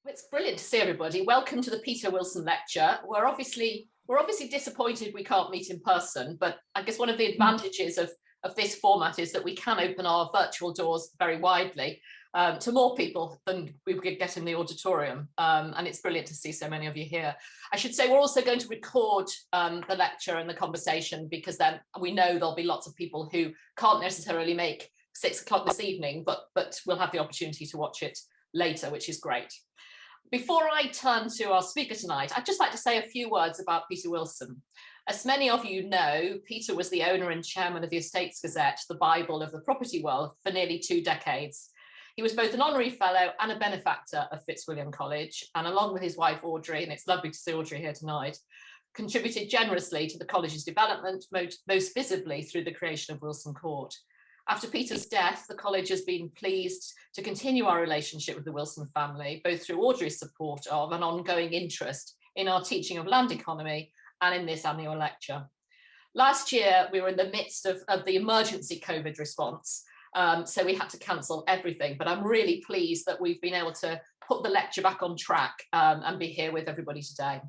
It's brilliant to see everybody. Welcome to the Peter Wilson lecture. We're obviously disappointed we can't meet in person, but I guess one of the advantages of this format is that we can open our virtual doors very widely to more people than we could get in the auditorium. And it's brilliant to see so many of you here. I should say we're also going to record the lecture and the conversation, because then we know there'll be lots of people who can't necessarily make 6 o'clock this evening, but we'll have the opportunity to watch it later, which is great. Before I turn to our speaker tonight, I'd just like to say a few words about Peter Wilson. As many of you know, Peter was the owner and chairman of the Estates Gazette, the Bible of the property world, for nearly 2 decades. He was both an honorary fellow and a benefactor of Fitzwilliam College, and along with his wife Audrey, and it's lovely to see Audrey here tonight, contributed generously to the college's development, most visibly through the creation of Wilson Court. After Peter's death, the college has been pleased to continue our relationship with the Wilson family, both through Audrey's support of and ongoing interest in our teaching of land economy and in this annual lecture. Last year, we were in the midst of the emergency COVID response, so we had to cancel everything, but I'm really pleased that we've been able to put the lecture back on track and be here with everybody today.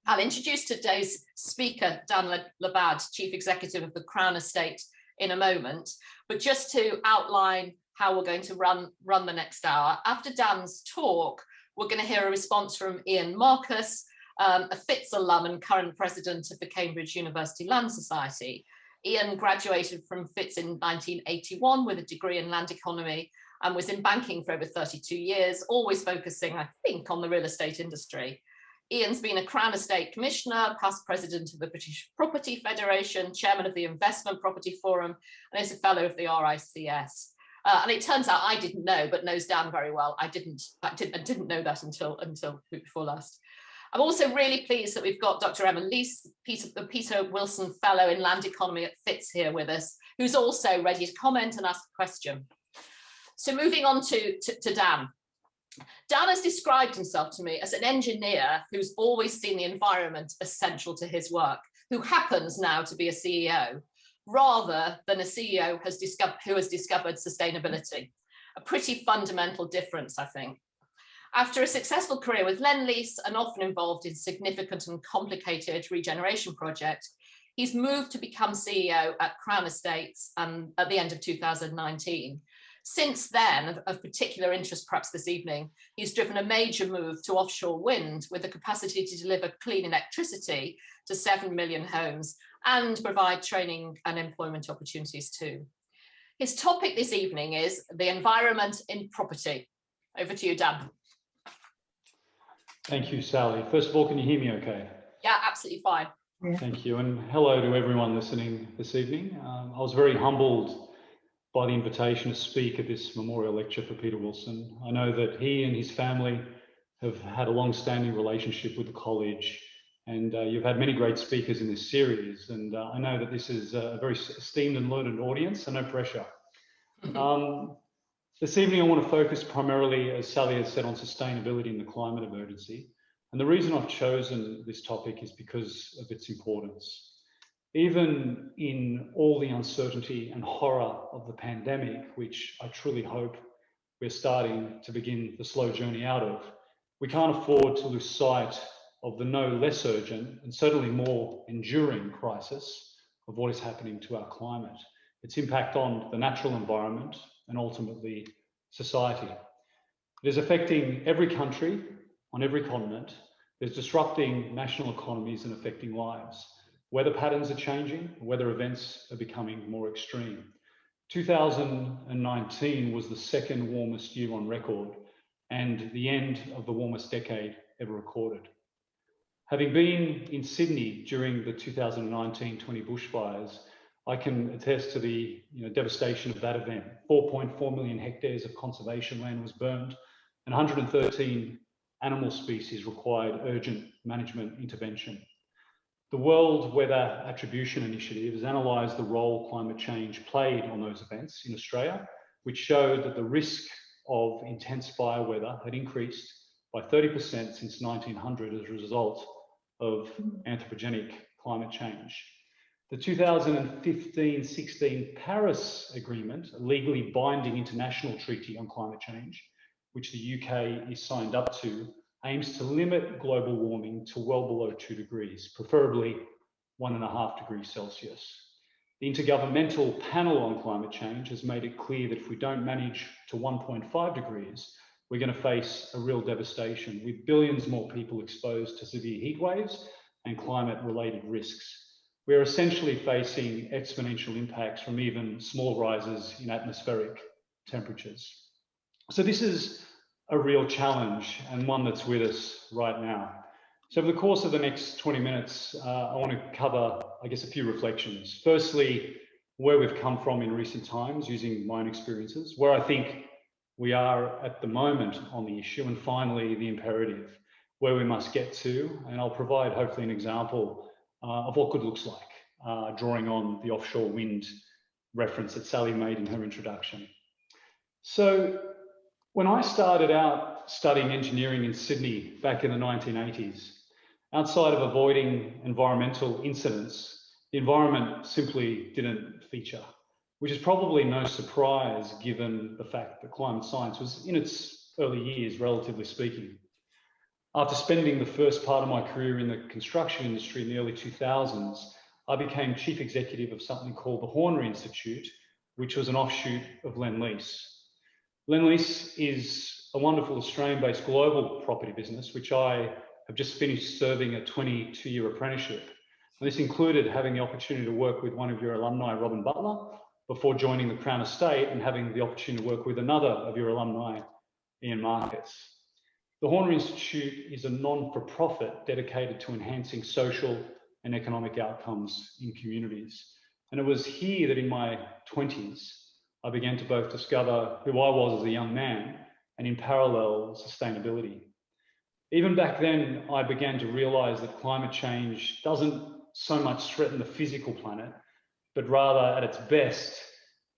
I'll introduce today's speaker, Dan Labbad, Chief Executive of the Crown Estate, in a moment, but just to outline how we're going to run the next hour. After Dan's talk, we're going to hear a response from Ian Marcus, a Fitz alum and current president of the Cambridge University Land Society. Ian graduated from Fitz in 1981 with a degree in land economy and was in banking for over 32 years, always focusing, I think, on the real estate industry. Ian's been a Crown Estate Commissioner, past President of the British Property Federation, Chairman of the Investment Property Forum, and is a Fellow of the RICS. And it turns out I didn't know, but knows Dan very well. I didn't know that until before last. I'm also really pleased that we've got Dr. Emma Leese, the Peter Wilson Fellow in Land Economy at Fitz, here with us, who's also ready to comment and ask a question. So moving on to Dan. Dan has described himself to me as an engineer who's always seen the environment as central to his work, who happens now to be a CEO, rather than a CEO who has discovered sustainability. A pretty fundamental difference, I think. After a successful career with Lendlease and often involved in significant and complicated regeneration projects, he's moved to become CEO at Crown Estates at the end of 2019. Since then, of particular interest perhaps this evening, he's driven a major move to offshore wind with the capacity to deliver clean electricity to 7 million homes and provide training and employment opportunities too. His topic this evening is the environment in property. Over to you, Dan. Thank you, Sally. First of all, can you hear me okay? Yeah, absolutely fine. Thank you, and hello to everyone listening this evening. I was very humbled by the invitation to speak at this memorial lecture for Peter Wilson. I know that he and his family have had a long-standing relationship with the college, and you've had many great speakers in this series, and I know that this is a very esteemed and learned audience, so no pressure. This evening I want to focus primarily, as Sally has said, on sustainability and the climate emergency. And the reason I've chosen this topic is because of its importance. Even in all the uncertainty and horror of the pandemic, which I truly hope we're starting to begin the slow journey out of, we can't afford to lose sight of the no less urgent and certainly more enduring crisis of what is happening to our climate, its impact on the natural environment and ultimately society. It is affecting every country on every continent. It's disrupting national economies and affecting lives. Weather patterns are changing, weather events are becoming more extreme. 2019 was the second warmest year on record and the end of the warmest decade ever recorded. Having been in Sydney during the 2019-20 bushfires, I can attest to the devastation of that event. 4.4 million hectares of conservation land was burned and 113 animal species required urgent management intervention. The World Weather Attribution Initiative has analysed the role climate change played on those events in Australia, which showed that the risk of intense fire weather had increased by 30% since 1900 as a result of anthropogenic climate change. The 2015-16 Paris Agreement, a legally binding international treaty on climate change, which the UK is signed up to, aims to limit global warming to well below 2 degrees, preferably 1.5 degrees Celsius. The Intergovernmental Panel on Climate Change has made it clear that if we don't manage to 1.5 degrees, we're going to face a real devastation, with billions more people exposed to severe heat waves and climate-related risks. We're essentially facing exponential impacts from even small rises in atmospheric temperatures. So this is a real challenge, and one that's with us right now. So over the course of the next 20 minutes, I want to cover, I guess, a few reflections. Firstly, where we've come from in recent times using my own experiences, where I think we are at the moment on the issue, and finally, the imperative, where we must get to. And I'll provide hopefully an example of what good looks like, drawing on the offshore wind reference that Sally made in her introduction. So when I started out studying engineering in Sydney back in the 1980s, outside of avoiding environmental incidents, the environment simply didn't feature, which is probably no surprise given the fact that climate science was in its early years, relatively speaking. After spending the first part of my career in the construction industry in the early 2000s, I became chief executive of something called the Hornery Institute, which was an offshoot of Lendlease. Lendlease is a wonderful Australian-based global property business, which I have just finished serving a 22-year apprenticeship. And this included having the opportunity to work with one of your alumni, Robin Butler, before joining the Crown Estate and having the opportunity to work with another of your alumni, Ian Marcus. The Hornery Institute is a non-for-profit dedicated to enhancing social and economic outcomes in communities. And it was here that in my 20s, I began to both discover who I was as a young man and in parallel, sustainability. Even back then, I began to realize that climate change doesn't so much threaten the physical planet, but rather at its best,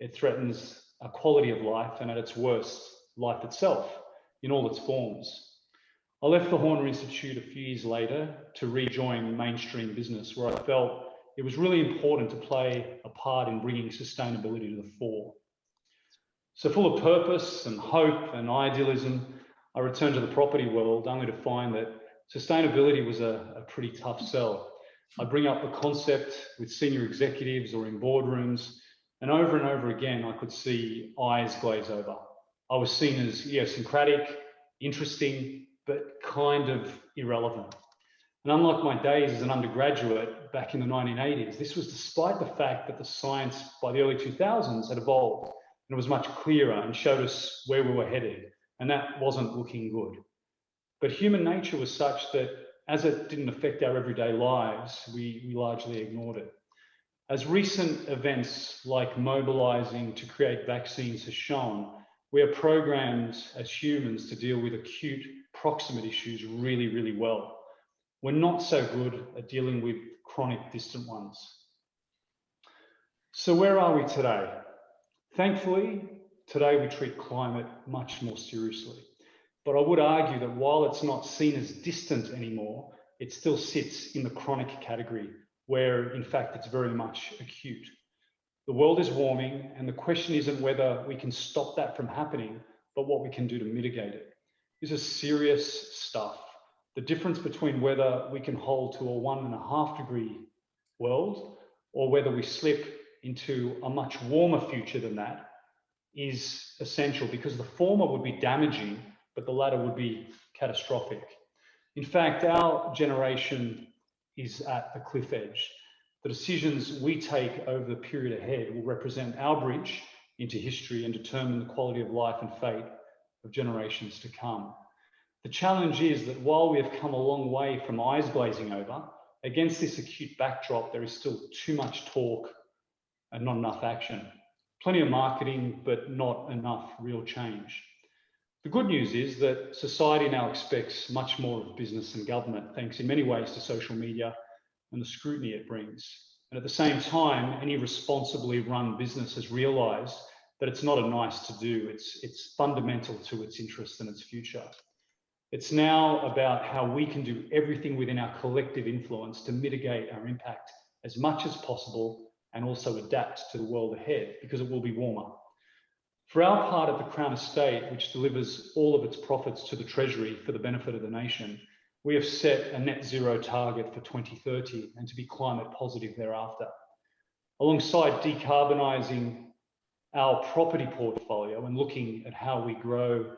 it threatens our quality of life, and at its worst, life itself in all its forms. I left the Hornery Institute a few years later to rejoin mainstream business, where I felt it was really important to play a part in bringing sustainability to the fore. So full of purpose and hope and idealism, I returned to the property world only to find that sustainability was a pretty tough sell. I bring up the concept with senior executives or in boardrooms, and over again, I could see eyes glaze over. I was seen as idiosyncratic, interesting, but kind of irrelevant. And unlike my days as an undergraduate back in the 1980s, this was despite the fact that the science by the early 2000s had evolved and it was much clearer and showed us where we were headed, and that wasn't looking good. But human nature was such that as it didn't affect our everyday lives, we largely ignored it. As recent events like mobilizing to create vaccines has shown, we are programmed as humans to deal with acute proximate issues really well. We're not so good at dealing with chronic distant ones. So where are we today? Thankfully, today we treat climate much more seriously. But I would argue that while it's not seen as distant anymore, it still sits in the chronic category, where in fact it's very much acute. The world is warming, and the question isn't whether we can stop that from happening, but what we can do to mitigate it. This is serious stuff. The difference between whether we can hold to a 1.5 degree world or whether we slip into a much warmer future than that is essential, because the former would be damaging, but the latter would be catastrophic. In fact, our generation is at the cliff edge. The decisions we take over the period ahead will represent our bridge into history and determine the quality of life and fate of generations to come. The challenge is that while we have come a long way from eyes glazing over, against this acute backdrop, there is still too much talk and not enough action. Plenty of marketing, but not enough real change. The good news is that society now expects much more of business and government, thanks in many ways to social media and the scrutiny it brings. And at the same time, any responsibly run business has realized that it's not a nice to do, it's fundamental to its interests and its future. It's now about how we can do everything within our collective influence to mitigate our impact as much as possible and also adapt to the world ahead, because it will be warmer. For our part at the Crown Estate, which delivers all of its profits to the Treasury for the benefit of the nation, we have set a net zero target for 2030 and to be climate positive thereafter. Alongside decarbonising our property portfolio and looking at how we grow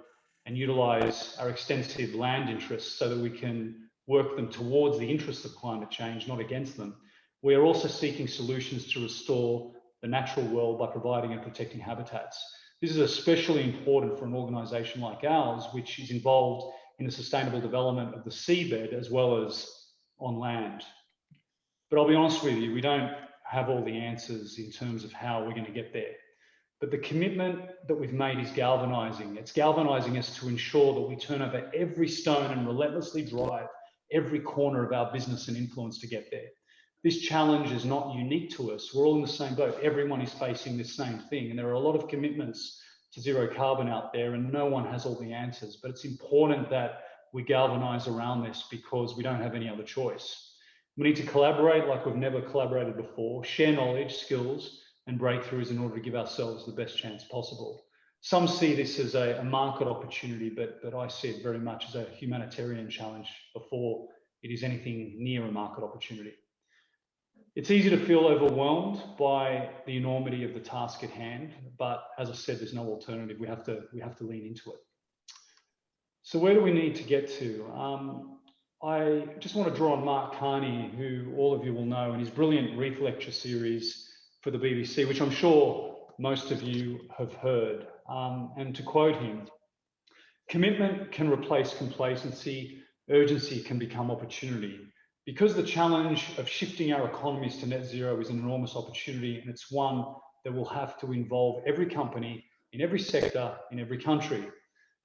and utilise our extensive land interests so that we can work them towards the interests of climate change, not against them, we are also seeking solutions to restore the natural world by providing and protecting habitats. This is especially important for an organisation like ours, which is involved in the sustainable development of the seabed as well as on land. But I'll be honest with you, we don't have all the answers in terms of how we're going to get there. But the commitment that we've made is galvanising. It's galvanising us to ensure that we turn over every stone and relentlessly drive every corner of our business and influence to get there. This challenge is not unique to us. We're all in the same boat. Everyone is facing the same thing. And there are a lot of commitments to zero carbon out there and no one has all the answers. But it's important that we galvanise around this because we don't have any other choice. We need to collaborate like we've never collaborated before, share knowledge, skills, and breakthroughs in order to give ourselves the best chance possible. Some see this as a market opportunity, but I see it very much as a humanitarian challenge before it is anything near a market opportunity. It's easy to feel overwhelmed by the enormity of the task at hand, but as I said, there's no alternative. We have to lean into it. So where do we need to get to? I just want to draw on Mark Carney, who all of you will know, and his brilliant Reef Lecture series for the BBC, which I'm sure most of you have heard. And to quote him, "Commitment can replace complacency, urgency can become opportunity. Because the challenge of shifting our economies to net zero is an enormous opportunity, and it's one that will have to involve every company in every sector in every country.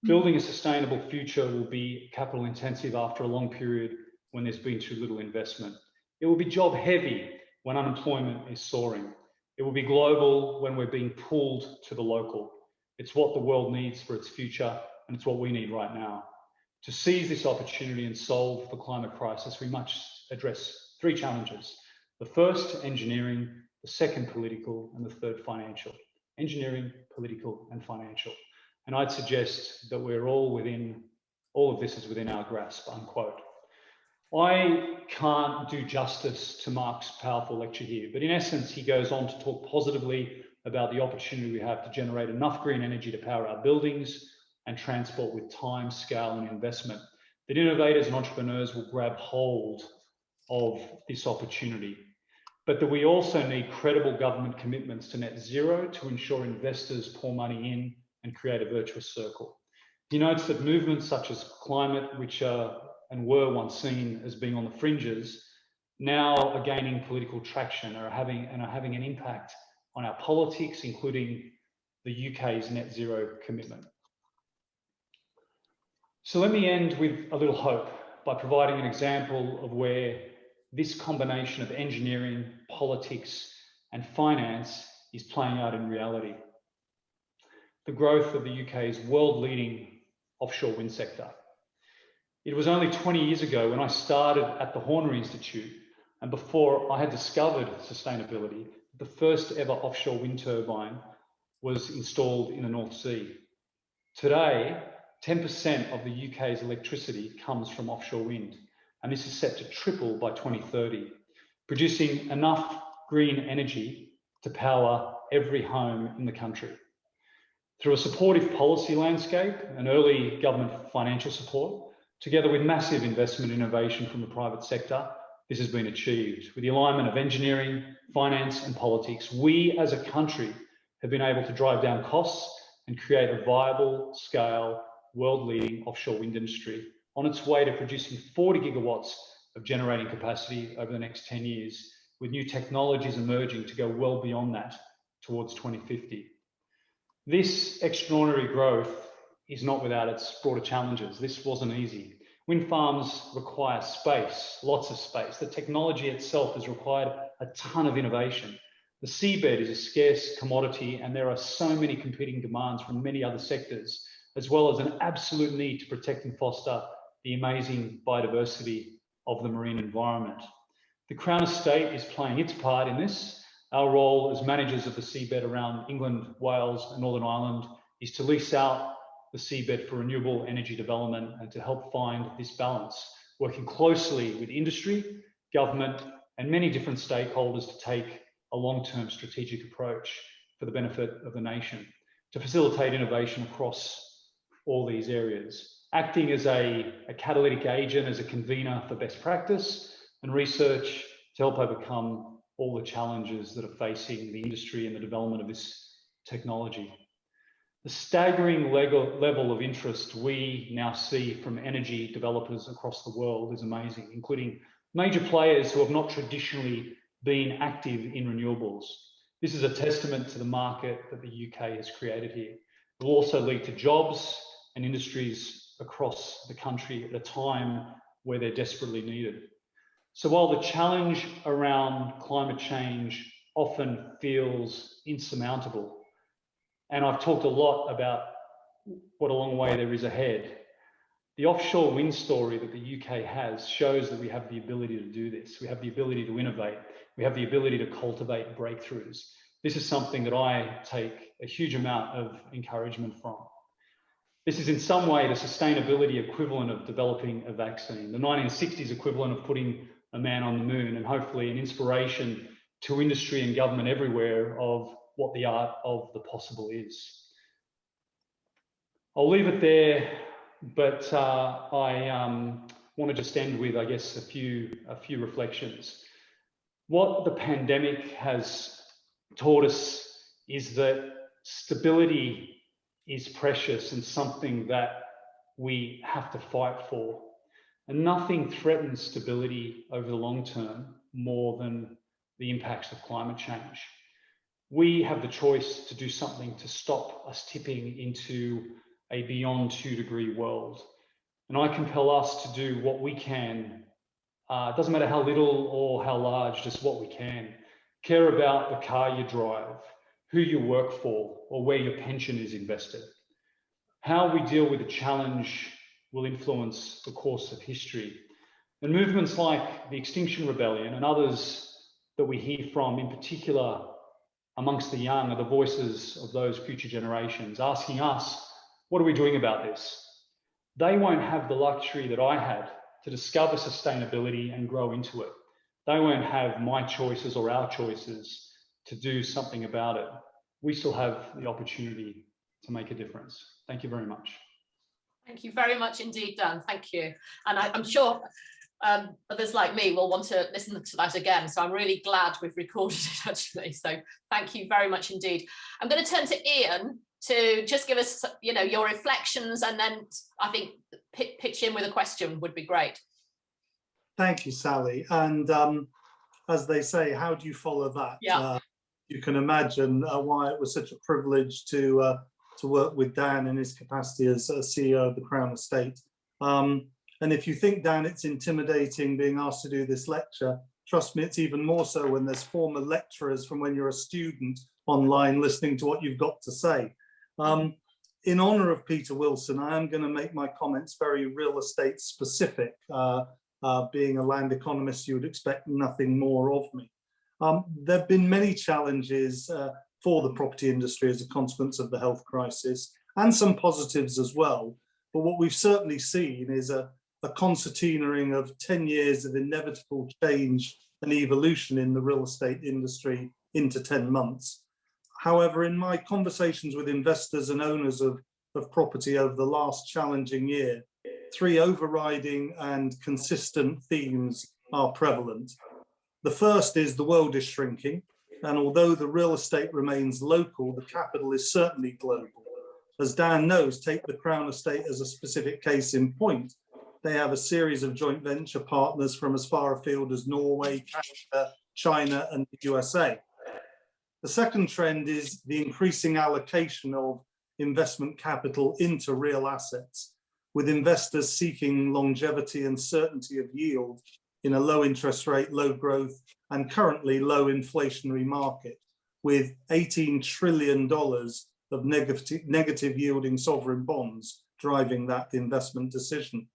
Building a sustainable future will be capital intensive after a long period when there's been too little investment. It will be job heavy when unemployment is soaring. It will be global when we're being pulled to the local. It's what the world needs for its future, and it's what we need right now. To seize this opportunity and solve the climate crisis, we must address three challenges. The first, engineering, the second, political, and the third, financial. Engineering, political, and financial. And I'd suggest that we're all of this is within our grasp," unquote. I can't do justice to Mark's powerful lecture here, but in essence, he goes on to talk positively about the opportunity we have to generate enough green energy to power our buildings and transport with time, scale, and investment. That innovators and entrepreneurs will grab hold of this opportunity, but that we also need credible government commitments to net zero to ensure investors pour money in and create a virtuous circle. He notes that movements such as climate, which are and were once seen as being on the fringes, now are gaining political traction, are having an impact on our politics, including the UK's net zero commitment. So let me end with a little hope by providing an example of where this combination of engineering, politics, and finance is playing out in reality. The growth of the UK's world-leading offshore wind sector. It was only 20 years ago when I started at the Horner Institute, and before I had discovered sustainability, the first ever offshore wind turbine was installed in the North Sea. Today, 10% of the UK's electricity comes from offshore wind, and this is set to triple by 2030, producing enough green energy to power every home in the country. Through a supportive policy landscape and early government financial support, together with massive investment innovation from the private sector, this has been achieved. With the alignment of engineering, finance, and politics, we as a country have been able to drive down costs and create a viable scale, world-leading offshore wind industry on its way to producing 40 gigawatts of generating capacity over the next 10 years, with new technologies emerging to go well beyond that towards 2050. This extraordinary growth is not without its broader challenges. This wasn't easy. Wind farms require space, lots of space. The technology itself has required a ton of innovation. The seabed is a scarce commodity, and there are so many competing demands from many other sectors, as well as an absolute need to protect and foster the amazing biodiversity of the marine environment. The Crown Estate is playing its part in this. Our role as managers of the seabed around England, Wales, and Northern Ireland is to lease out the seabed for renewable energy development and to help find this balance, working closely with industry, government, and many different stakeholders to take a long-term strategic approach for the benefit of the nation, to facilitate innovation across all these areas, acting as a catalytic agent, as a convener for best practice and research to help overcome all the challenges that are facing the industry and the development of this technology. The staggering level of interest we now see from energy developers across the world is amazing, including major players who have not traditionally been active in renewables. This is a testament to the market that the UK has created here. It will also lead to jobs and industries across the country at a time where they're desperately needed. So while the challenge around climate change often feels insurmountable, and I've talked a lot about what a long way there is ahead, the offshore wind story that the UK has shows that we have the ability to do this. We have the ability to innovate. We have the ability to cultivate breakthroughs. This is something that I take a huge amount of encouragement from. This is in some way the sustainability equivalent of developing a vaccine, the 1960s equivalent of putting a man on the moon, and hopefully an inspiration to industry and government everywhere of what the art of the possible is. I'll leave it there, but I want to just end with, I guess, a few reflections. What the pandemic has taught us is that stability is precious and something that we have to fight for. And nothing threatens stability over the long term more than the impacts of climate change. We have the choice to do something to stop us tipping into a beyond 2-degree world. And I compel us to do what we can. It doesn't matter how little or how large, just what we can. Care about the car you drive, who you work for, or where your pension is invested. How we deal with the challenge will influence the course of history. And movements like the Extinction Rebellion and others that we hear from, in particular amongst the young, are the voices of those future generations, asking us, what are we doing about this? They won't have the luxury that I had to discover sustainability and grow into it. They won't have my choices or our choices to do something about it. We still have the opportunity to make a difference. Thank you very much. Thank you very much indeed, Dan. Thank you. And I'm sure others like me will want to listen to that again. So I'm really glad we've recorded it actually. So thank you very much indeed. I'm going to turn to Ian to just give us, your reflections, and then I think pitch in with a question would be great. Thank you, Sally. And as they say, how do you follow that? Yeah. You can imagine why it was such a privilege to work with Dan in his capacity as CEO of the Crown Estate. And if you think, Dan, it's intimidating being asked to do this lecture, trust me, it's even more so when there's former lecturers from when you're a student online listening to what you've got to say. In honour of Peter Wilson, I am going to make my comments very real estate specific. Being a land economist, you would expect nothing more of me. There have been many challenges for the property industry as a consequence of the health crisis, and some positives as well. But what we've certainly seen is a concertinaing of 10 years of inevitable change and evolution in the real estate industry into 10 months. However, in my conversations with investors and owners of property over the last challenging year, 3 overriding and consistent themes are prevalent. The first is the world is shrinking, and although the real estate remains local, the capital is certainly global. As Dan knows, take the Crown Estate as a specific case in point. They have a series of joint venture partners from as far afield as Norway, Canada, China, and the USA. The second trend is the increasing allocation of investment capital into real assets, with investors seeking longevity and certainty of yield in a low interest rate, low growth, and currently low inflationary market, with $18 trillion of negative yielding sovereign bonds driving that investment decision.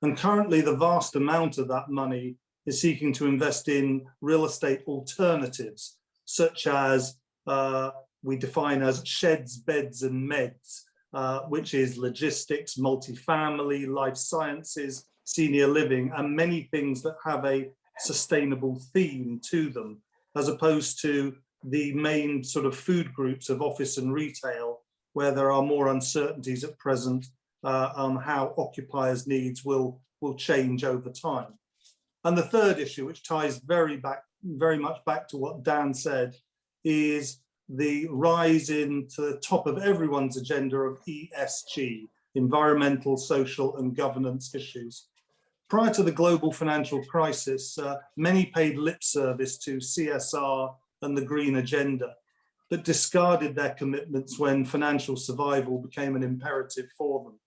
And currently the vast amount of that money is seeking to invest in real estate alternatives, such as we define as sheds, beds, and meds, which is logistics, multifamily, life sciences, senior living, and many things that have a sustainable theme to them, as opposed to the main sort of food groups of office and retail, where there are more uncertainties at present on how occupiers' needs will change over time. And the third issue, which ties very much back to what Dan said, is the rise into the top of everyone's agenda of ESG, environmental, social, and governance issues. Prior to the global financial crisis, many paid lip service to CSR and the green agenda, but discarded their commitments when financial survival became an imperative for them.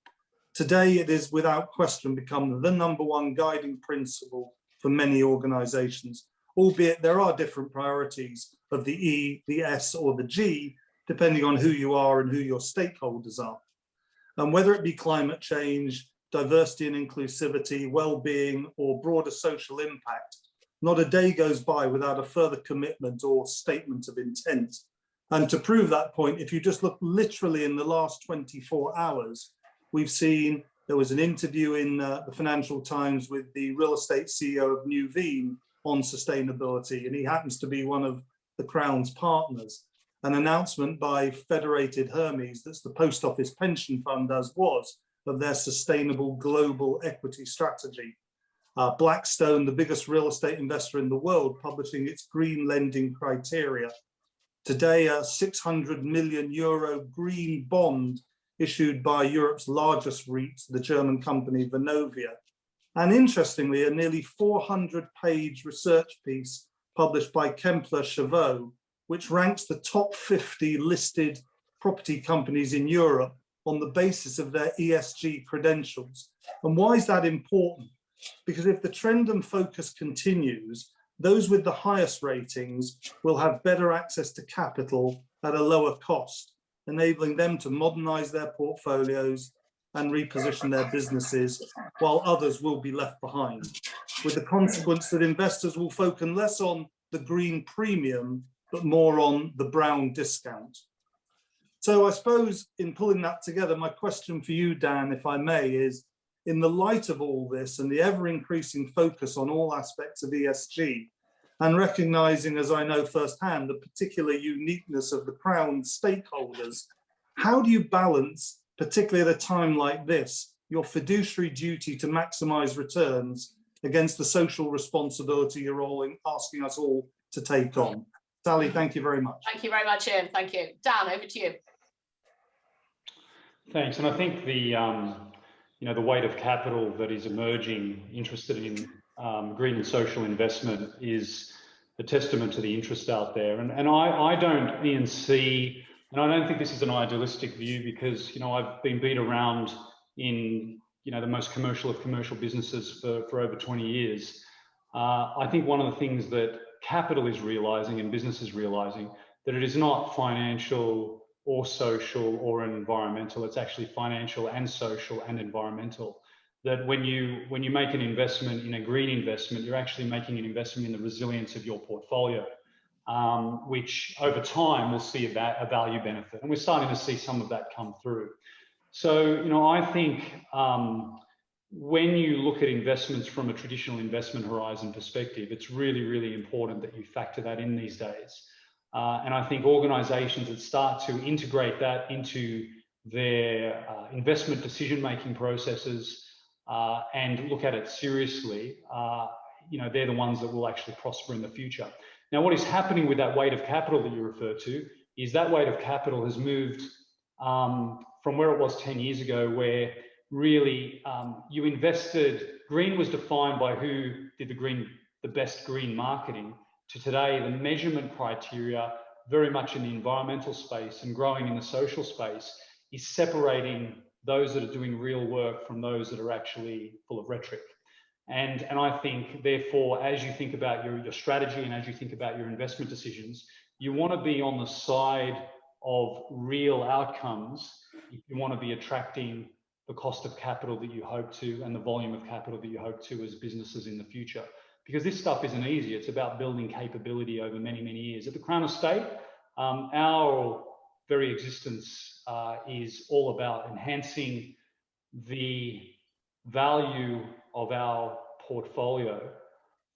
Today, it is without question become the #1 guiding principle for many organizations, albeit there are different priorities of the E, the S, or the G, depending on who you are and who your stakeholders are. And whether it be climate change, diversity and inclusivity, well-being, or broader social impact, not a day goes by without a further commitment or statement of intent. And to prove that point, if you just look literally in the last 24 hours, we've seen there was an interview in the Financial Times with the real estate CEO of Nuveen on sustainability, and he happens to be one of the Crown's partners. An announcement by Federated Hermes, that's the post office pension fund as was, of their sustainable global equity strategy. Blackstone, the biggest real estate investor in the world, publishing its green lending criteria. Today, a €600 million green bond issued by Europe's largest REIT, the German company Vonovia. And interestingly, a nearly 400-page research piece published by Kempler Chavot, which ranks the top 50 listed property companies in Europe on the basis of their ESG credentials. And why is that important? Because if the trend and focus continues, those with the highest ratings will have better access to capital at a lower cost, enabling them to modernize their portfolios and reposition their businesses, while others will be left behind, with the consequence that investors will focus less on the green premium, but more on the brown discount. So I suppose in pulling that together, my question for you, Dan, if I may, is in the light of all this and the ever-increasing focus on all aspects of ESG, and recognizing, as I know firsthand, the particular uniqueness of the Crown's stakeholders, how do you balance, particularly at a time like this, your fiduciary duty to maximize returns against the social responsibility you're all asking us all to take on? Sally, thank you very much. Thank you very much, Ian. Thank you. Dan, over to you. Thanks. And I think the weight of capital that is emerging interested in green and social investment is a testament to the interest out there. And I don't, Ian, see, and I don't think this is an idealistic view, because, I've been beat around in, the most commercial of commercial businesses for over 20 years. I think one of the things that capital is realizing and business is realizing, that it is not financial or social or environmental, it's actually financial and social and environmental. That when you make an investment in a green investment, you're actually making an investment in the resilience of your portfolio, which over time will see a value benefit. And we're starting to see some of that come through. So, I think when you look at investments from a traditional investment horizon perspective, it's really, really important that you factor that in these days. And I think organizations that start to integrate that into their investment decision-making processes and look at it seriously, they're the ones that will actually prosper in the future. Now, what is happening with that weight of capital that you refer to is that weight of capital has moved from where it was 10 years ago, where really you invested, green was defined by who did the best green marketing, to today the measurement criteria, very much in the environmental space and growing in the social space, is separating those that are doing real work from those that are actually full of rhetoric. And I think, therefore, as you think about your strategy and as you think about your investment decisions, you want to be on the side of real outcomes if you want to be attracting the cost of capital that you hope to and the volume of capital that you hope to as businesses in the future. Because this stuff isn't easy. It's about building capability over many, many years. At the Crown Estate, our very existence is all about enhancing the value of our portfolio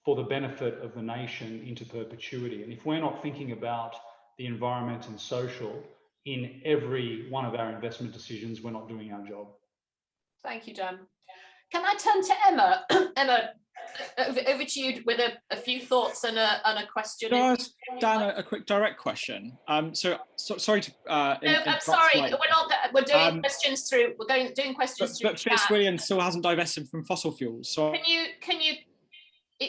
for the benefit of the nation into perpetuity. And if we're not thinking about the environment and social in every one of our investment decisions, we're not doing our job. Thank you, Dan. Can I turn to Emma? Emma, over to you with a few thoughts and a question. Can I ask Dan a quick direct question? Sorry to. No, I'm sorry. We're not. We're doing questions through. We're doing questions through. But Fitzwilliam still hasn't divested from fossil fuels. So can you?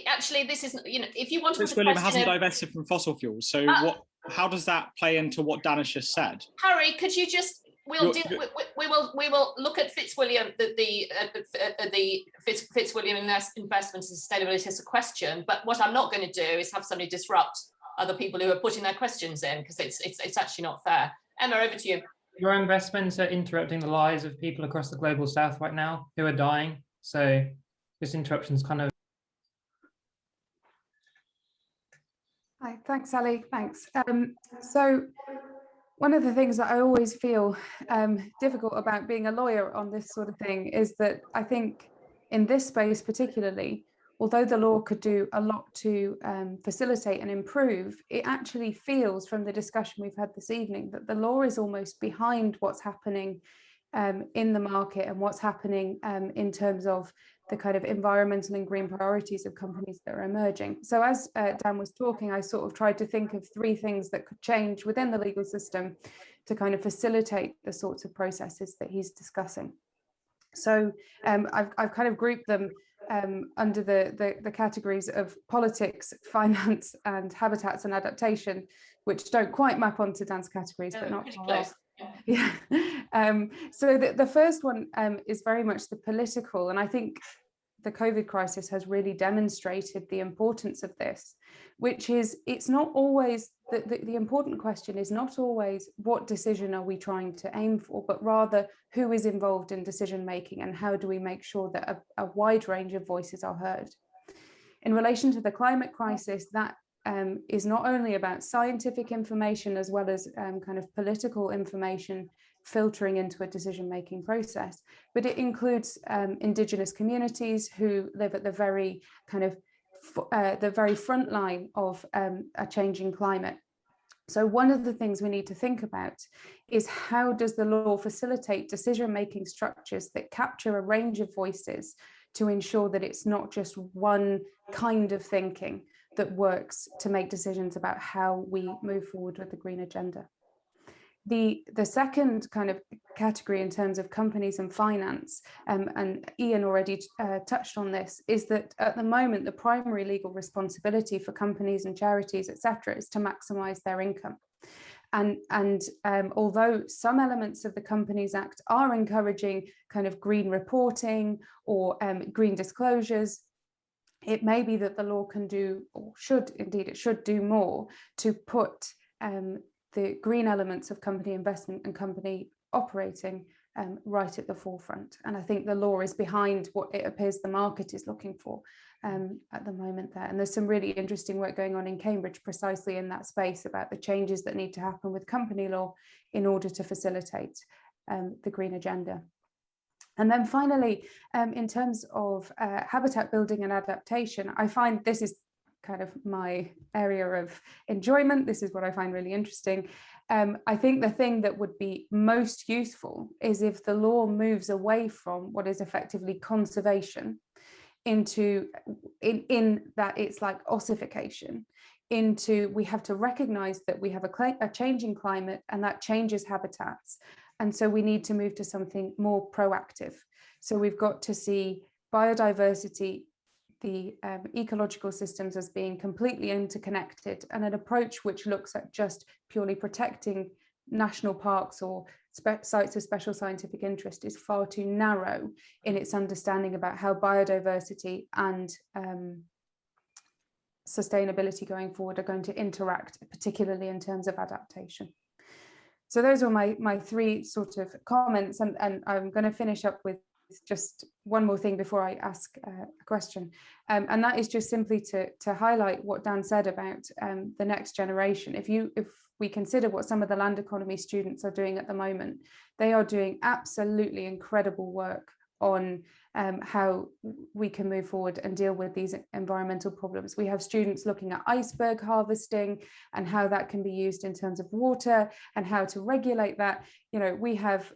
Actually, this is, if you want to. Fitzwilliam hasn't divested from fossil fuels. So what? How does that play into what Dan has just said? Harry, could you just? We will look at Fitzwilliam, the Fitzwilliam investments and sustainability as a question. But what I'm not going to do is have somebody disrupt other people who are putting their questions in, because it's actually not fair. Emma, over to you. Your investments are interrupting the lives of people across the global south right now who are dying. So this interruption's kind of. Hi, thanks, Sally. Thanks. So one of the things that I always feel difficult about being a lawyer on this sort of thing is that I think in this space particularly, although the law could do a lot to facilitate and improve, it actually feels from the discussion we've had this evening that the law is almost behind what's happening in the market and what's happening in terms of the kind of environmental and green priorities of companies that are emerging. So as Dan was talking, I sort of tried to think of three things that could change within the legal system to kind of facilitate the sorts of processes that he's discussing. So I've kind of grouped them under the categories of politics, finance, and habitats and adaptation, which don't quite map onto Dan's categories, but not close. Yeah. So the first one is very much the political, and I think the COVID crisis has really demonstrated the importance of this, which is it's not always the important question is not always what decision are we trying to aim for, but rather who is involved in decision making and how do we make sure that a wide range of voices are heard. In relation to the climate crisis, that is not only about scientific information as well as kind of political information filtering into a decision-making process, but it includes Indigenous communities who live at the very kind of the very front line of a changing climate. So one of the things we need to think about is how does the law facilitate decision-making structures that capture a range of voices to ensure that it's not just one kind of thinking that works to make decisions about how we move forward with the green agenda. The second kind of category in terms of companies and finance, and Ian already touched on this, is that at the moment, the primary legal responsibility for companies and charities, etc., is to maximize their income. And although some elements of the Companies Act are encouraging kind of green reporting or green disclosures, it may be that the law can do, or should indeed, it should do more to put the green elements of company investment and company operating right at the forefront. And I think the law is behind what it appears the market is looking for at the moment there. And there's some really interesting work going on in Cambridge precisely in that space about the changes that need to happen with company law in order to facilitate the green agenda. And then finally, in terms of habitat building and adaptation, I find this is kind of my area of enjoyment. This is what I find really interesting. I think the thing that would be most useful is if the law moves away from what is effectively conservation into in that it's like ossification, into we have to recognize that we have a changing climate and that changes habitats. And so we need to move to something more proactive. So we've got to see biodiversity, the ecological systems as being completely interconnected, and an approach which looks at just purely protecting national parks or sites of special scientific interest is far too narrow in its understanding about how biodiversity and sustainability going forward are going to interact, particularly in terms of adaptation. So those are my three sort of comments, and I'm going to finish up with just one more thing before I ask a question, and that is just simply to highlight what Dan said about the next generation. If we consider what some of the land economy students are doing at the moment, they are doing absolutely incredible work on how we can move forward and deal with these environmental problems. We have students looking at iceberg harvesting and how that can be used in terms of water and how to regulate that. You know, we have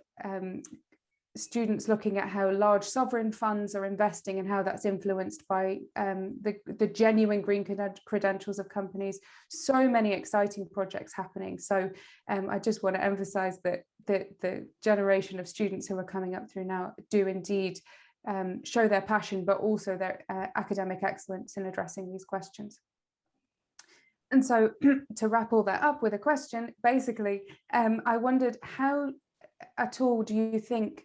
students looking at how large sovereign funds are investing and how that's influenced by the genuine green credentials of companies. So many exciting projects happening. So I just want to emphasize that the generation of students who are coming up through now do indeed show their passion, but also their academic excellence in addressing these questions. And so to wrap all that up with a question, basically, I wondered how at all do you think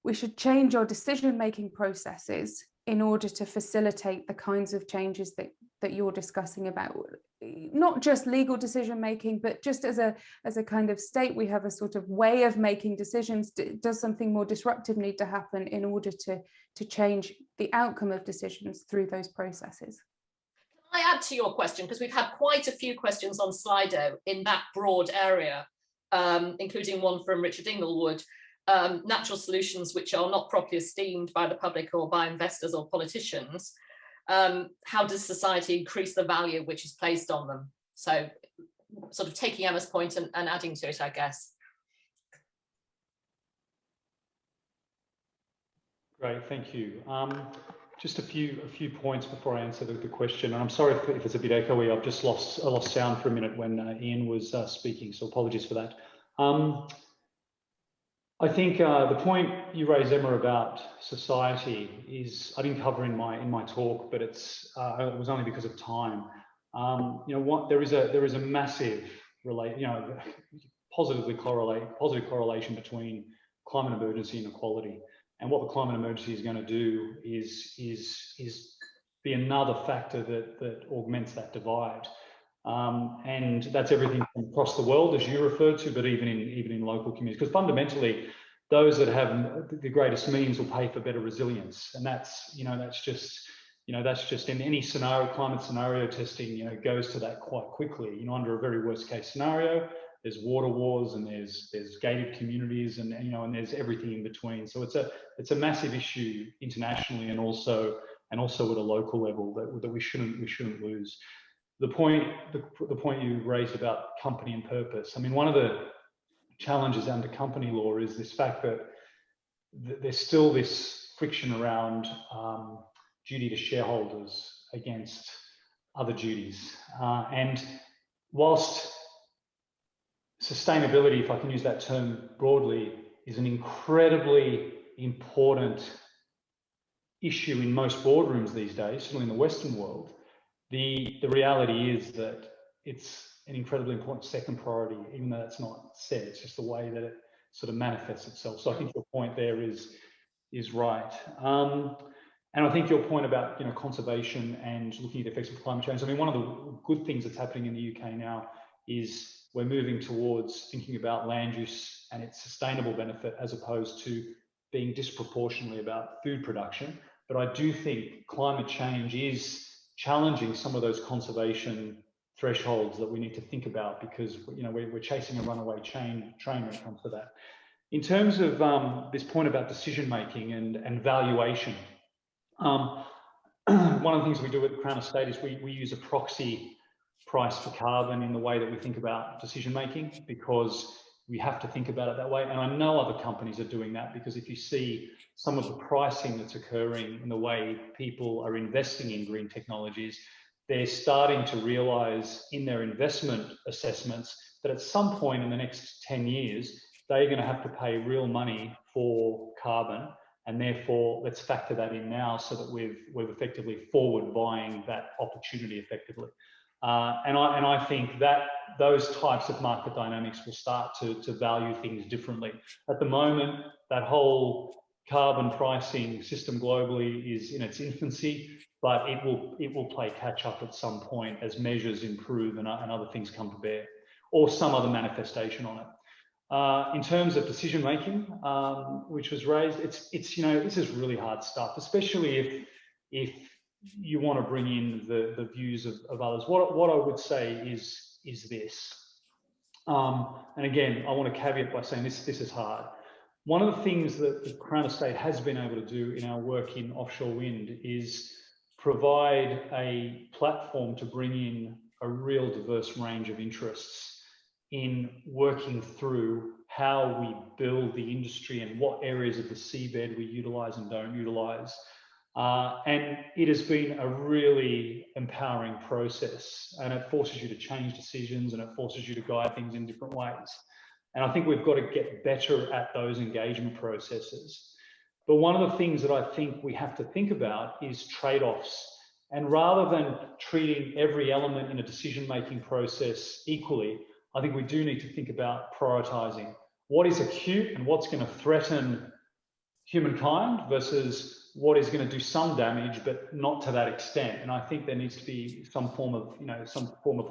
we should change our decision-making processes in order to facilitate the kinds of changes that you're discussing about, not just legal decision-making, but just as a kind of state, we have a sort of way of making decisions. Does something more disruptive need to happen in order to change the outcome of decisions through those processes? Can I add to your question? Because we've had quite a few questions on Slido in that broad area, including one from Richard Inglewood. Natural solutions which are not properly esteemed by the public or by investors or politicians, how does society increase the value which is placed on them? So sort of taking Emma's point and adding to it, I guess. Great, thank you. Just a few points before I answer the question. And I'm sorry if it's a bit echoey. I've just lost sound for a minute when Ian was speaking, so apologies for that. I think the point you raised, Emma, about society is I didn't cover in my talk, but it was only because of time. You know what? There is a massive positive correlation between climate emergency and equality. And what the climate emergency is going to do is be another factor that augments that divide. And that's everything from across the world, as you referred to, but even in local communities. Because fundamentally, those that have the greatest means will pay for better resilience, and that's just in any scenario, climate scenario testing, goes to that quite quickly. Under a very worst case scenario, there's water wars and there's gated communities and there's everything in between. So it's a massive issue internationally and also at a local level that we shouldn't lose. The point you raised about company and purpose. I mean, one of the challenges under company law is this fact that there's still this friction around duty to shareholders against other duties. And whilst sustainability, if I can use that term broadly, is an incredibly important issue in most boardrooms these days, certainly in the Western world, the reality is that it's an incredibly important second priority, even though that's not said. It's just the way that it sort of manifests itself. So I think your point there is right. And I think your point about conservation and looking at the effects of climate change. I mean, one of the good things that's happening in the UK now is we're moving towards thinking about land use and its sustainable benefit as opposed to being disproportionately about food production. But I do think climate change is challenging some of those conservation thresholds that we need to think about, because we're chasing a runaway train when it comes to that. In terms of this point about decision making and valuation, one of the things we do at the Crown Estate is we use a proxy price for carbon in the way that we think about decision making, because we have to think about it that way. And I know other companies are doing that, because if you see some of the pricing that's occurring in the way people are investing in green technologies, they're starting to realize in their investment assessments that at some point in the next 10 years, they're going to have to pay real money for carbon. And therefore, let's factor that in now so that we've effectively forward buying that opportunity effectively. And I think that those types of market dynamics will start to value things differently. At the moment, that whole carbon pricing system globally is in its infancy, but it will play catch up at some point as measures improve and other things come to bear, or some other manifestation on it. In terms of decision making, which was raised, it's this is really hard stuff, especially if you want to bring in the views of others. What I would say is this: And again, I want to caveat by saying this is hard. One of the things that the Crown Estate has been able to do in our work in offshore wind is provide a platform to bring in a real diverse range of interests in working through how we build the industry and what areas of the seabed we utilise and don't utilise. And it has been a really empowering process, and it forces you to change decisions and it forces you to guide things in different ways. And I think we've got to get better at those engagement processes. But one of the things that I think we have to think about is trade-offs. And rather than treating every element in a decision-making process equally, I think we do need to think about prioritising what is acute and what's going to threaten humankind versus what is going to do some damage, but not to that extent. And I think there needs to be some form of,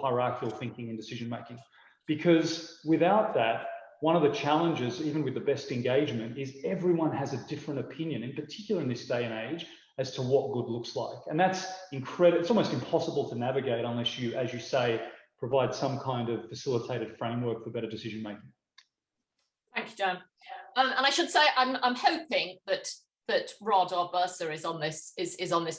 hierarchical thinking in decision making, because without that, one of the challenges, even with the best engagement, is everyone has a different opinion, in particular in this day and age, as to what good looks like. And that's incredible. It's almost impossible to navigate unless you, as you say, provide some kind of facilitated framework for better decision making. Thank you, Dan. And I should say, I'm hoping that Rod, our bursar, is on this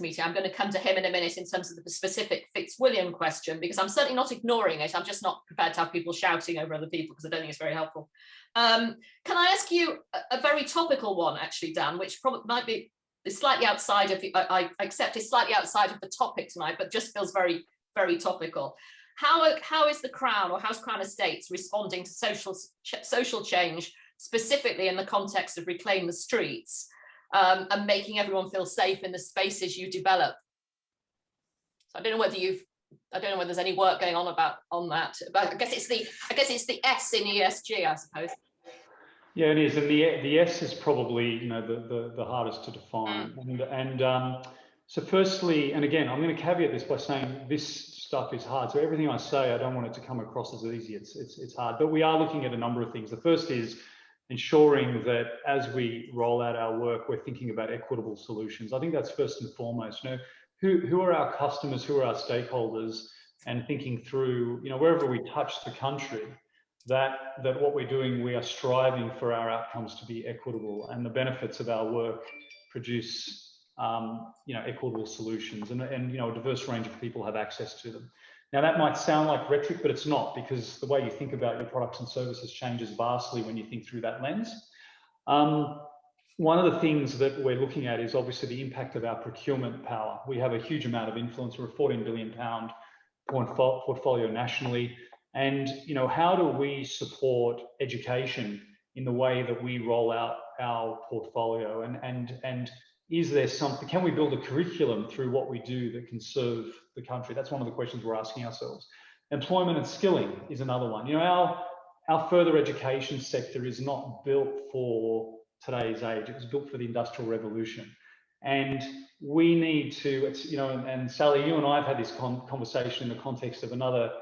meeting. I'm going to come to him in a minute in terms of the specific Fitzwilliam question, because I'm certainly not ignoring it. I'm just not prepared to have people shouting over other people, because I don't think it's very helpful. Can I ask you a very topical one, actually, Dan, which probably might be slightly outside of I accept it's slightly outside of the topic tonight, but just feels very, very topical. How is the Crown, or how's Crown Estates responding to social change, specifically in the context of Reclaim the Streets, and making everyone feel safe in the spaces you develop? So I don't know whether there's any work going on that. But I guess it's the S in ESG, I suppose. Yeah, it is, and the S is probably the hardest to define. So firstly, and again, I'm going to caveat this by saying this stuff is hard. So everything I say, I don't want it to come across as easy. It's hard, but we are looking at a number of things. The first is ensuring that as we roll out our work, we're thinking about equitable solutions. I think that's first and foremost. Who are our customers? Who are our stakeholders? And thinking through, wherever we touch the country, that what we're doing, we are striving for our outcomes to be equitable, and the benefits of our work produce equitable solutions, and a diverse range of people have access to them. Now, that might sound like rhetoric, but it's not, because the way you think about your products and services changes vastly when you think through that lens. One of the things that we're looking at is obviously the impact of our procurement power. We have a huge amount of influence. We're a £14 billion portfolio nationally. And, how do we support education in the way that we roll out our portfolio? And is there something, can we build a curriculum through what we do that can serve the country? That's one of the questions we're asking ourselves. Employment and skilling is another one. Our further education sector is not built for today's age. It was built for the Industrial Revolution. And we need to, and Sally, you and I have had this conversation in the context of another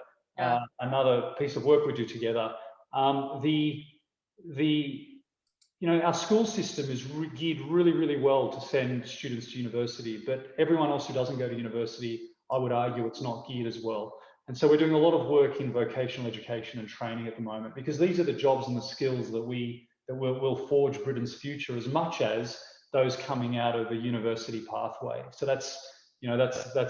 piece of work we do together. Our school system is geared really, really well to send students to university, but everyone else who doesn't go to university, I would argue it's not geared as well. And so we're doing a lot of work in vocational education and training at the moment, because these are the jobs and the skills that will forge Britain's future, as much as those coming out of a university pathway. So that's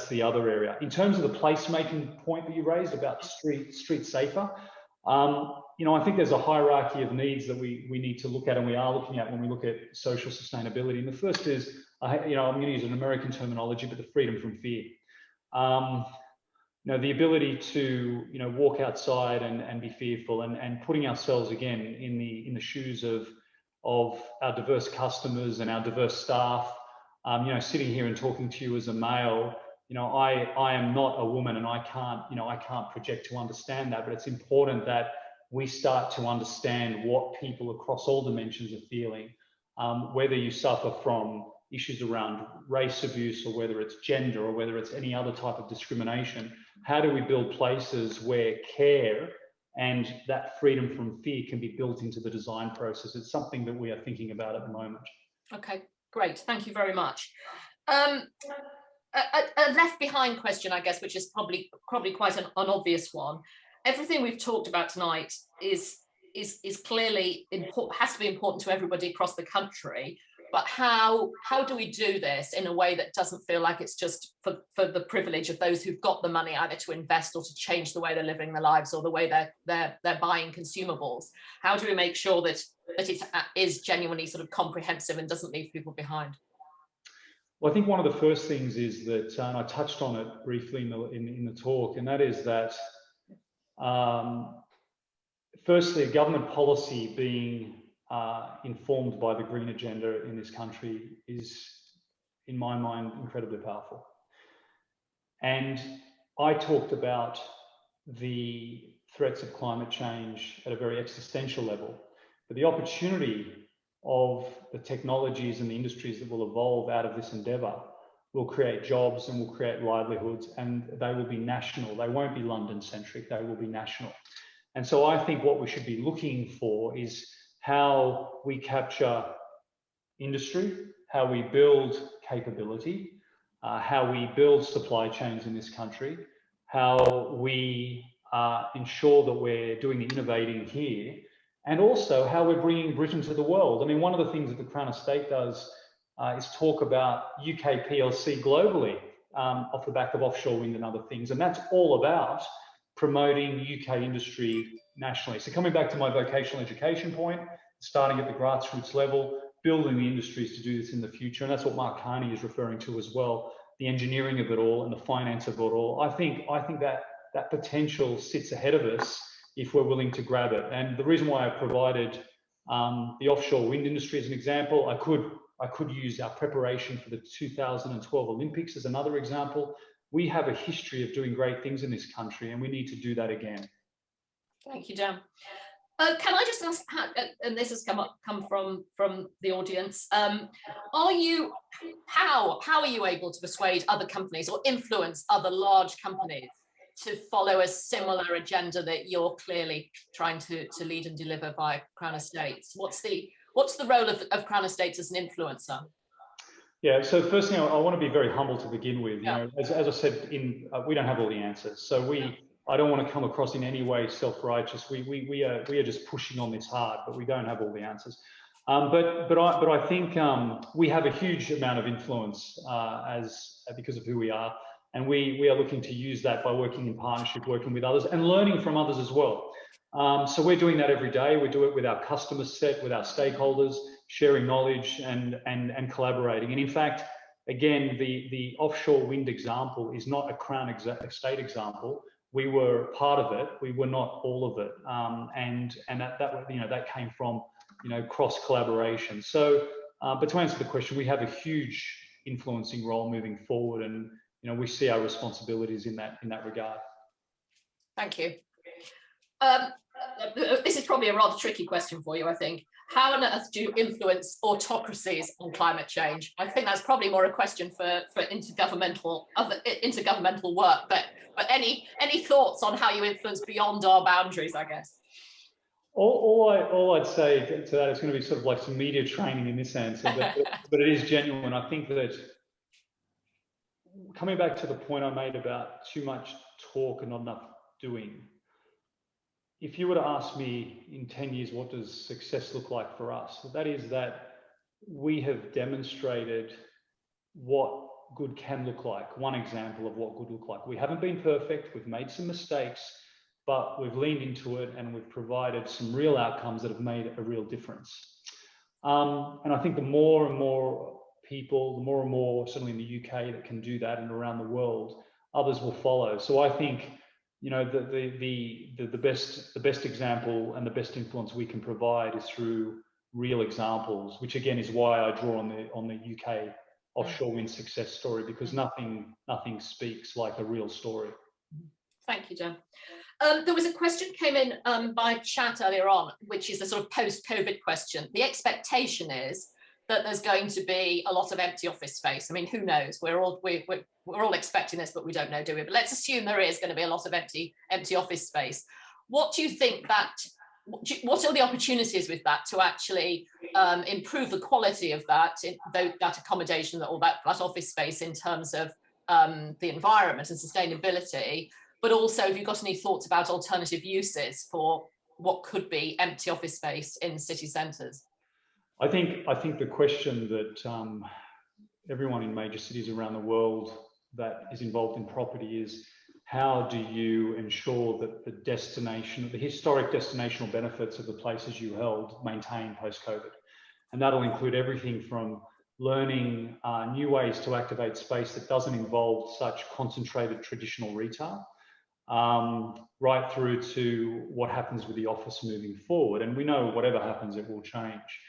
the other area. In terms of the placemaking point that you raised about street safer, I think there's a hierarchy of needs that we need to look at, and we are looking at when we look at social sustainability. And the first is, I'm going to use an American terminology, but the freedom from fear. The ability to, walk outside and be fearful, and putting ourselves again in the shoes of our diverse customers and our diverse staff. Sitting here and talking to you as a male, I am not a woman, and I can't project to understand that, but it's important that we start to understand what people across all dimensions are feeling, whether you suffer from issues around race abuse, or whether it's gender, or whether it's any other type of discrimination. How do we build places where care and that freedom from fear can be built into the design process? It's something that we are thinking about at the moment. Okay, great. Thank you very much. A left behind question, I guess, which is probably quite an obvious one. everything we've talked about tonight is clearly important, has to be important to everybody across the country. But how do we do this in a way that doesn't feel like it's just for the privilege of those who've got the money either to invest or to change the way they're living their lives or the way they're buying consumables? How do we make sure that it is genuinely sort of comprehensive and doesn't leave people behind? Well, I think one of the first things is that, and I touched on it briefly in the talk, and that is that firstly, a government policy being informed by the green agenda in this country is, in my mind, incredibly powerful. And I talked about the threats of climate change at a very existential level, but the opportunity of the technologies and the industries that will evolve out of this endeavour will create jobs and will create livelihoods, and they will be national. They won't be London-centric, they will be national. And so I think what we should be looking for is how we capture industry, how we build capability, how we build supply chains in this country, how we ensure that we're doing the innovating here, and also how we're bringing Britain to the world. I mean, one of the things that the Crown Estate does is talk about UK PLC globally off the back of offshore wind and other things. And that's all about promoting UK industry nationally. So coming back to my vocational education point, starting at the grassroots level, building the industries to do this in the future. And that's what Mark Carney is referring to as well, the engineering of it all and the finance of it all. I think that potential sits ahead of us if we're willing to grab it. And the reason why I provided the offshore wind industry as an example, I could use our preparation for the 2012 Olympics as another example. We have a history of doing great things in this country, and we need to do that again. Thank you, Dan. Can I just ask, and this has come from the audience, how are you able to persuade other companies or influence other large companies to follow a similar agenda that you're clearly trying to lead and deliver by Crown Estates? What's the role of Crown Estates as an influencer? Yeah, so first thing, I want to be very humble to begin with. You know, as I said, we don't have all the answers. So I don't want to come across in any way self-righteous. We are just pushing on this hard, but we don't have all the answers. But I think we have a huge amount of influence because of who we are, and we are looking to use that by working in partnership, working with others, and learning from others as well. So we're doing that every day. We do it with our customer set, with our stakeholders, sharing knowledge and collaborating. And in fact, again, the offshore wind example is not a Crown Estate example. We were part of it. We were not all of it. And that came from cross collaboration. So, but to answer the question, we have a huge influencing role moving forward, and we see our responsibilities in that regard. Thank you. This is probably a rather tricky question for you, I think. How on earth do you influence autocracies on climate change? I think that's probably more a question for intergovernmental work. But any thoughts on how you influence beyond our boundaries, I guess? All I'd say to that is going to be sort of like some media training in this answer, but it is genuine. I think that coming back to the point I made about too much talk and not enough doing, if you were to ask me in 10 years, what does success look like for us? That is that we have demonstrated what good can look like. One example of what good look like. We haven't been perfect. We've made some mistakes, but we've leaned into it and we've provided some real outcomes that have made a real difference. And I think the more and more people, the more and more, certainly in the UK, that can do that and around the world, others will follow. So I think the best example and the best influence we can provide is through real examples, which again is why I draw on the UK offshore wind success story, because nothing speaks like a real story. Thank you, Jen. There was a question came in by chat earlier on, which is a sort of post-COVID question. The expectation is that there's going to be a lot of empty office space. I mean, who knows? We're all expecting this, but we don't know, do we? But let's assume there is going to be a lot of empty office space. What do you think what are the opportunities with that to actually improve the quality of that accommodation, that office space in terms of the environment and sustainability, but also have you got any thoughts about alternative uses for what could be empty office space in city centres? I think the question that everyone in major cities around the world that is involved in property is, how do you ensure that the historic destinational benefits of the places you held maintain post-COVID? And that'll include everything from learning new ways to activate space that doesn't involve such concentrated traditional retail, right through to what happens with the office moving forward. And we know whatever happens, it will change.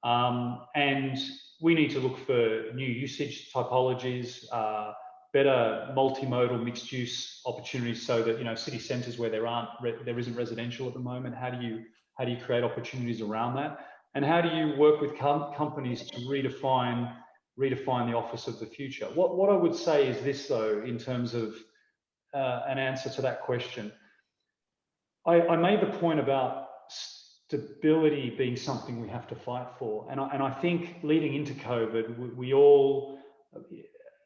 And we need to look for new usage typologies, better multimodal mixed use opportunities, so that, you know, city centres where there isn't residential at the moment, how do you create opportunities around that? And how do you work with companies to redefine the office of the future? What I would say is this, though, in terms of an answer to that question. I made the point about stability being something we have to fight for. And I think leading into COVID, we all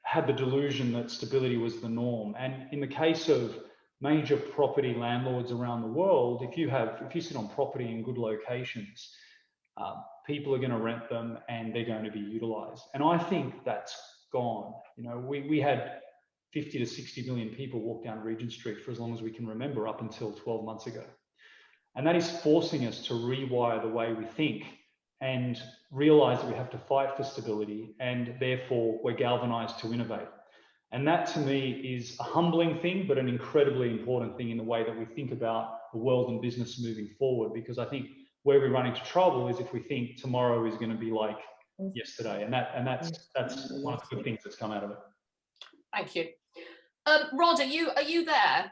had the delusion that stability was the norm. And in the case of major property landlords around the world, if you sit on property in good locations, people are going to rent them and they're going to be utilized. And I think that's gone. You know, we had 50 to 60 million people walk down Regent Street for as long as we can remember, up until 12 months ago. And that is forcing us to rewire the way we think and realize that we have to fight for stability, and therefore we're galvanized to innovate. And that, to me, is a humbling thing, but an incredibly important thing in the way that we think about the world and business moving forward. Because I think where we run into trouble is if we think tomorrow is going to be like yesterday, and that's one of the good things that's come out of it. Thank you. Rod, are you there?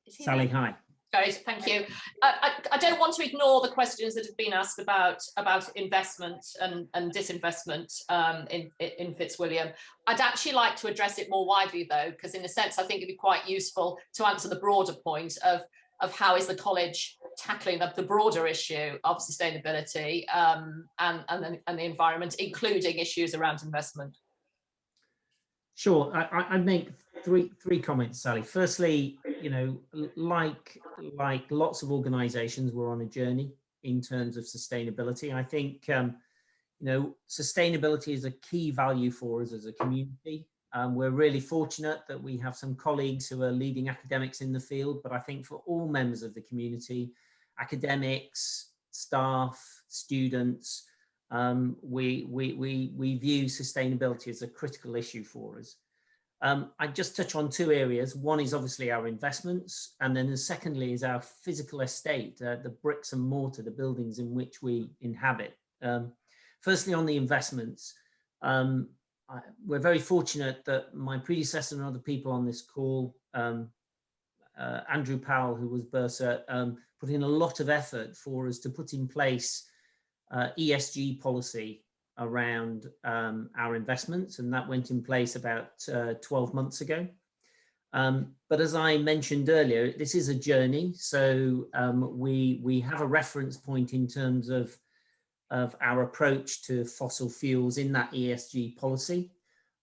Sally, hi. Great, thank you. I don't want to ignore the questions that have been asked about investment and disinvestment in Fitzwilliam. I'd actually like to address it more widely, though, because in a sense, I think it'd be quite useful to answer the broader point of how is the college tackling the broader issue of sustainability and the environment, including issues around investment. Sure, I'd make three comments, Sally. Firstly, you know, like lots of organisations, we're on a journey in terms of sustainability. I think, you know, sustainability is a key value for us as a community. We're really fortunate that we have some colleagues who are leading academics in the field, but I think for all members of the community, academics, staff, students, we view sustainability as a critical issue for us. I just touch on two areas. One is obviously our investments, and then secondly is our physical estate, the bricks and mortar, the buildings in which we inhabit. Firstly, on the investments, we're very fortunate that my predecessor and other people on this call, Andrew Powell, who was Bursar, put in a lot of effort for us to put in place ESG policy around our investments, and that went in place about 12 months ago. But as I mentioned earlier, this is a journey, so we have a reference point in terms of our approach to fossil fuels in that ESG policy.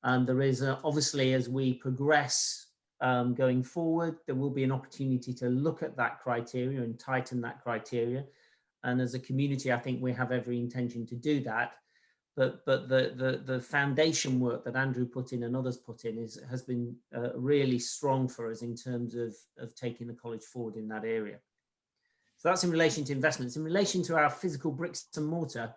There is obviously, as we progress going forward, there will be an opportunity to look at that criteria and tighten that criteria. And as a community, I think we have every intention to do that. But the foundation work that Andrew put in and others put in has been really strong for us in terms of taking the college forward in that area. So that's in relation to investments. In relation to our physical bricks and mortar,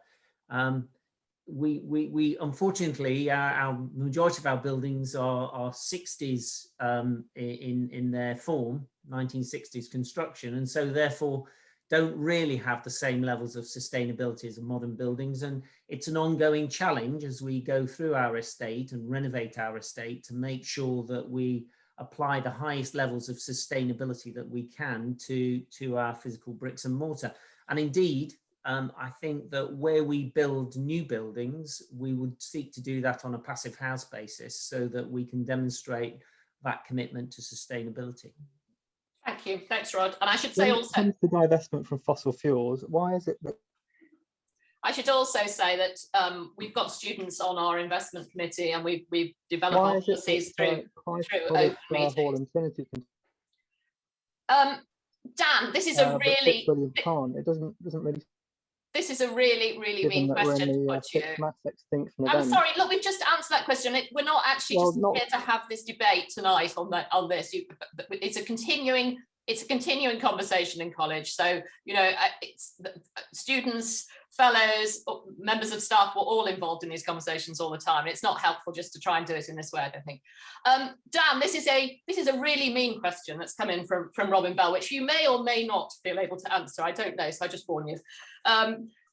we unfortunately, our majority of our buildings are 60s in their form, 1960s construction, and so therefore don't really have the same levels of sustainability as modern buildings. And it's an ongoing challenge as we go through our estate and renovate our estate to make sure that we apply the highest levels of sustainability that we can to our physical bricks and mortar. And indeed, I think that where we build new buildings, we would seek to do that on a passive house basis so that we can demonstrate that commitment to sustainability. Thank you. Thanks, Rod. And I should say also, when it comes to divestment from fossil fuels, why is it that I should also say that we've got students on our investment committee, and we've developed our policies through open meetings. Dan, this is a really Fitzwilliam can't. It doesn't really. This is a really mean question to put to you. I'm sorry. Look, we've just answered that question. We're not actually here to have this debate tonight on this. It's a continuing conversation in college. So it's students, fellows, members of staff were all involved in these conversations all the time. It's not helpful just to try and do it in this way, I don't think. Dan, this is a really mean question that's come in from Robin Bell, which you may or may not feel able to answer. I don't know, so I just warn you.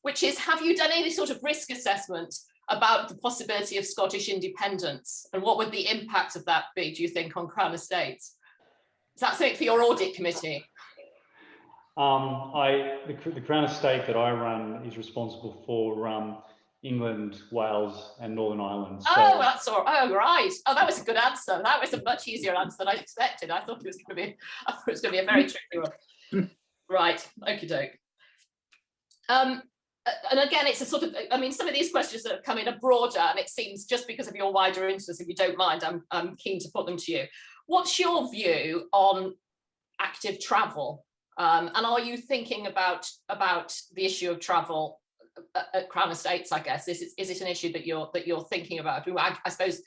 Which is, have you done any sort of risk assessment about the possibility of Scottish independence, and what would the impact of that be, do you think, on Crown Estates? Is that something for your audit committee? The Crown Estate that I run is responsible for England, Wales, and Northern Ireland. So. Oh, that's all. Oh, right. Oh, that was a good answer. That was a much easier answer than I expected. I thought it was going to be a very tricky one. Right. Okie doke. And again, it's a sort of, I mean, some of these questions that have come in are broader, and it seems, just because of your wider interest, if you don't mind, I'm keen to put them to you. What's your view on active travel? And are you thinking about the issue of travel at Crown Estates? I guess is it an issue that you're thinking about? I suppose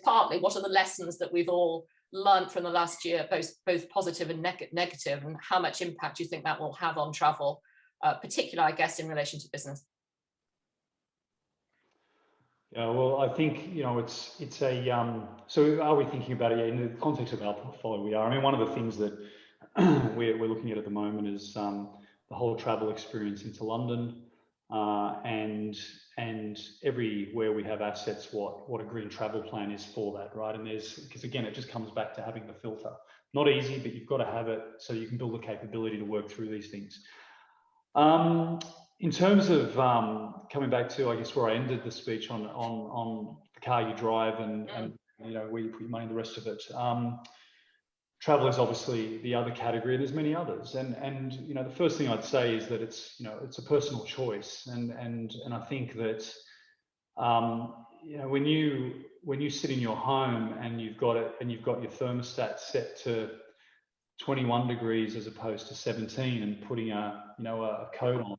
partly, what are the lessons that we've all learned from the last year, both positive and negative, and how much impact do you think that will have on travel, particularly, I guess, in relation to business? Yeah, well, I think it's a so are we thinking about it in the context of our portfolio? We are. I mean, one of the things that we're looking at the moment is the whole travel experience into London, and everywhere we have assets, what a green travel plan is for that, right? And because again, it just comes back to having the filter. Not easy, but you've got to have it so you can build the capability to work through these things. In terms of coming back to, I guess, where I ended the speech on the car you drive and where you put your money and the rest of it. Travel is obviously the other category, and there's many others. And the first thing I'd say is that it's a personal choice, and I think that when you sit in your home and you've got your thermostat set to 21 degrees as opposed to 17, and putting a coat on,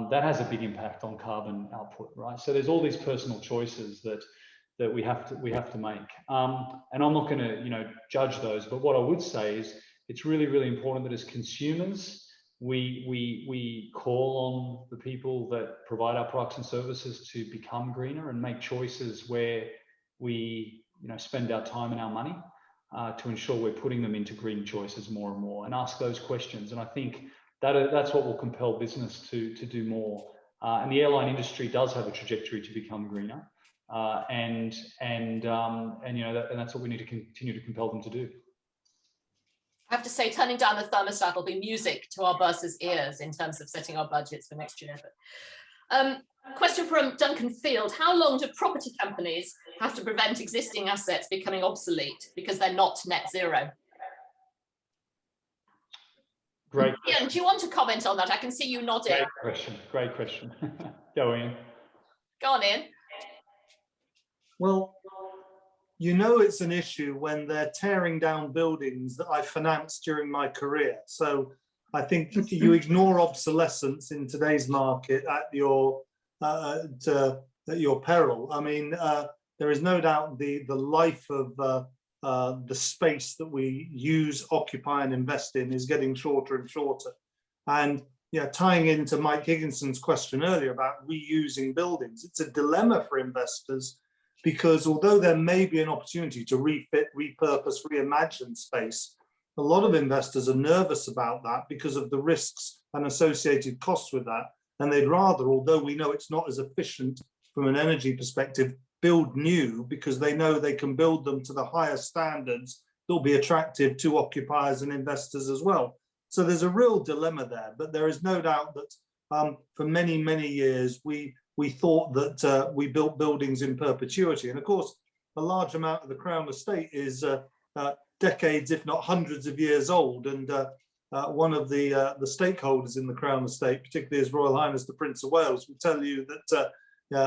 that has a big impact on carbon output, right? So there's all these personal choices that we have to make, and I'm not going to judge those, but what I would say is it's really important that as consumers we call on the people that provide our products and services to become greener and make choices where we spend our time and our money to ensure we're putting them into green choices more and more, and ask those questions. And I think that's what will compel business to do more. And the airline industry does have a trajectory to become greener, and that's what we need to continue to compel them to do. I have to say, turning down the thermostat will be music to our bursars' ears in terms of setting our budgets for next year. But, question from Duncan Field: how long do property companies have to prevent existing assets becoming obsolete because they're not net zero? Great. Ian, do you want to comment on that? I can see you nodding. Great question. Go, Ian. Go on, Ian. Well, it's an issue when they're tearing down buildings that I financed during my career. So I think you ignore obsolescence in today's market at your peril. I mean, there is no doubt the life of the space that we use, occupy, and invest in is getting shorter and shorter. And tying into Mike Higginson's question earlier about reusing buildings, it's a dilemma for investors, because although there may be an opportunity to refit, repurpose, reimagine space, a lot of investors are nervous about that because of the risks and associated costs with that. And they'd rather, although we know it's not as efficient from an energy perspective, build new, because they know they can build them to the higher standards that'll be attractive to occupiers and investors as well. So there's a real dilemma there, but there is no doubt that for many, many years, we thought that we built buildings in perpetuity. And of course, a large amount of the Crown Estate is decades, if not hundreds of years old. And one of the stakeholders in the Crown Estate, particularly His Royal Highness the Prince of Wales, will tell you that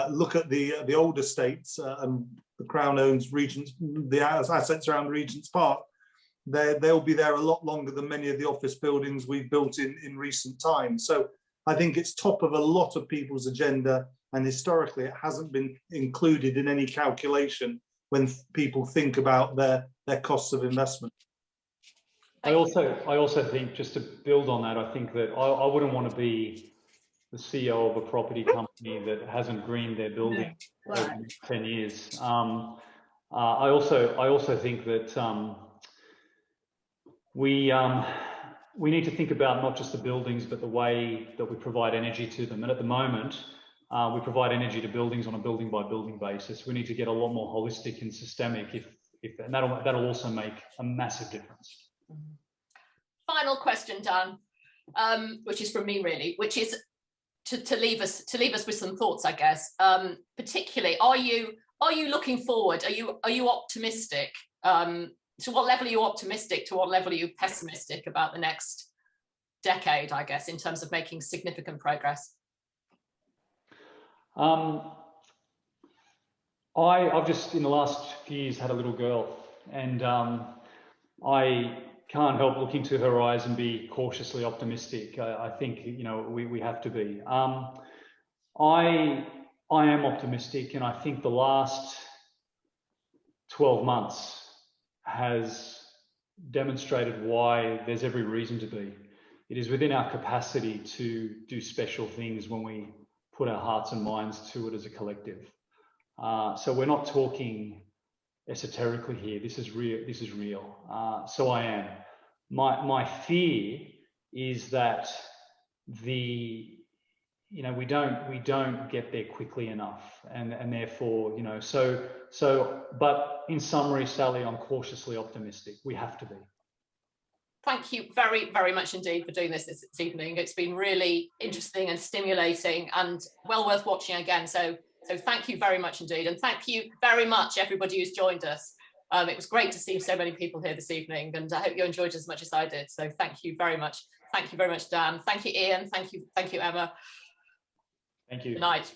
look at the old estates, and the Crown owns Regent's, the assets around Regent's Park. They'll be there a lot longer than many of the office buildings we've built in recent times. So I think it's top of a lot of people's agenda, and historically it hasn't been included in any calculation when people think about their costs of investment. I also think, just to build on that, I think that I wouldn't want to be the CEO of a property company that hasn't greened their building over 10 years. I also think that we need to think about not just the buildings, but the way that we provide energy to them. And at the moment, we provide energy to buildings on a building by building basis. We need to get a lot more holistic and systemic, and that'll also make a massive difference. Final question, Dan, which is from me really, which is to leave us with some thoughts, I guess. Particularly, are you looking forward? Are you optimistic? To what level are you optimistic? To what level are you pessimistic about the next decade, I guess, in terms of making significant progress? I've just, in the last few years, had a little girl, and I can't help looking to her eyes and be cautiously optimistic. I think, you know, we have to be. I am optimistic, and I think the last 12 months has demonstrated why there's every reason to be. It is within our capacity to do special things when we put our hearts and minds to it as a collective. So we're not talking esoterically here. This is real. So I am. My fear is that we don't get there quickly enough, and therefore, you know, but in summary, Sally, I'm cautiously optimistic. We have to be. Thank you very, very much indeed for doing this evening. It's been really interesting and stimulating and well worth watching again. So thank you very much indeed. And thank you very much, everybody who's joined us. It was great to see so many people here this evening, and I hope you enjoyed it as much as I did. So thank you very much. Thank you very much, Dan. Thank you, Ian. Thank you, Emma. Thank you. Good night.